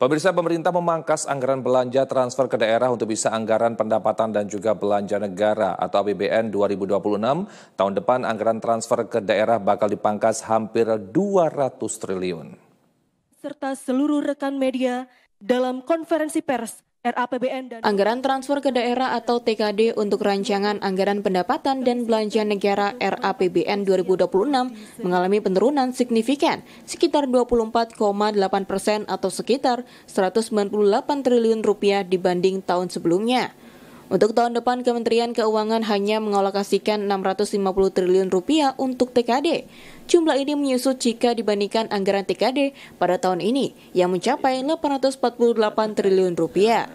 Pemirsa, pemerintah memangkas anggaran belanja transfer ke daerah untuk bisa anggaran pendapatan dan juga belanja negara atau APBN 2026. Tahun depan anggaran transfer ke daerah bakal dipangkas hampir 200 triliun. Serta seluruh rekan media dalam konferensi pers RAPBN dan anggaran transfer ke daerah atau TKD untuk rancangan anggaran pendapatan dan belanja negara RAPBN 2026 mengalami penurunan signifikan sekitar 24,8% atau sekitar 198 triliun rupiah dibanding tahun sebelumnya. Untuk tahun depan, Kementerian Keuangan hanya mengalokasikan 650 triliun rupiah untuk TKD. Jumlah ini menyusut jika dibandingkan anggaran TKD pada tahun ini yang mencapai 848 triliun rupiah.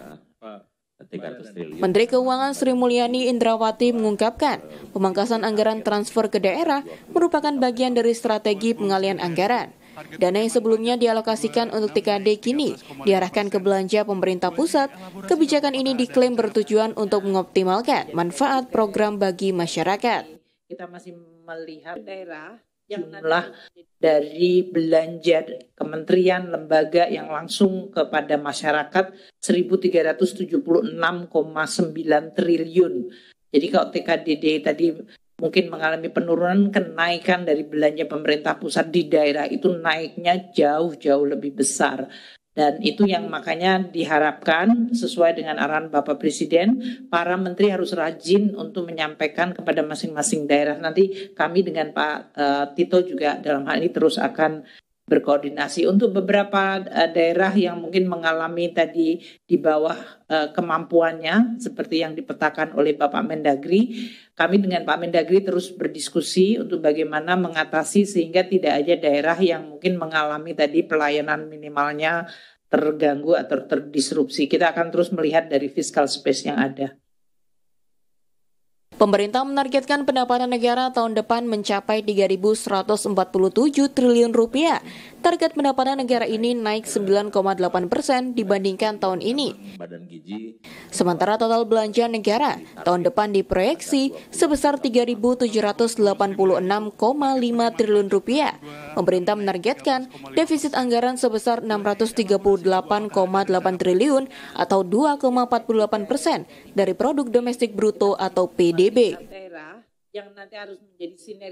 Menteri Keuangan Sri Mulyani Indrawati mengungkapkan, pemangkasan anggaran transfer ke daerah merupakan bagian dari strategi pengalian anggaran. Dana yang sebelumnya dialokasikan untuk TKD kini diarahkan ke belanja pemerintah pusat. Kebijakan ini diklaim bertujuan untuk mengoptimalkan manfaat program bagi masyarakat. Kita masih melihat daerah jumlah dari belanja kementerian lembaga yang langsung kepada masyarakat 1.376,9 triliun. Jadi kalau TKDD tadi mungkin mengalami penurunan, kenaikan dari belanja pemerintah pusat di daerah itu naiknya jauh-jauh lebih besar. Dan itu yang makanya diharapkan sesuai dengan arahan Bapak Presiden, para menteri harus rajin untuk menyampaikan kepada masing-masing daerah. Nanti kami dengan Pak Tito juga dalam hal ini terus akan berkoordinasi untuk beberapa daerah yang mungkin mengalami tadi di bawah kemampuannya seperti yang dipetakan oleh Bapak Mendagri. Kami dengan Pak Mendagri terus berdiskusi untuk bagaimana mengatasi sehingga tidak ada daerah yang mungkin mengalami tadi pelayanan minimalnya terganggu atau terdisrupsi. Kita akan terus melihat dari fiscal space yang ada. Pemerintah menargetkan pendapatan negara tahun depan mencapai 3.147 triliun rupiah. Target pendapatan negara ini naik 9,8% dibandingkan tahun ini. Sementara total belanja negara tahun depan diproyeksi sebesar 3.786,5 triliun rupiah. Pemerintah menargetkan defisit anggaran sebesar 638,8 triliun atau 2,48% dari produk domestik bruto atau PDB. Yang nanti harus menjadi sinergi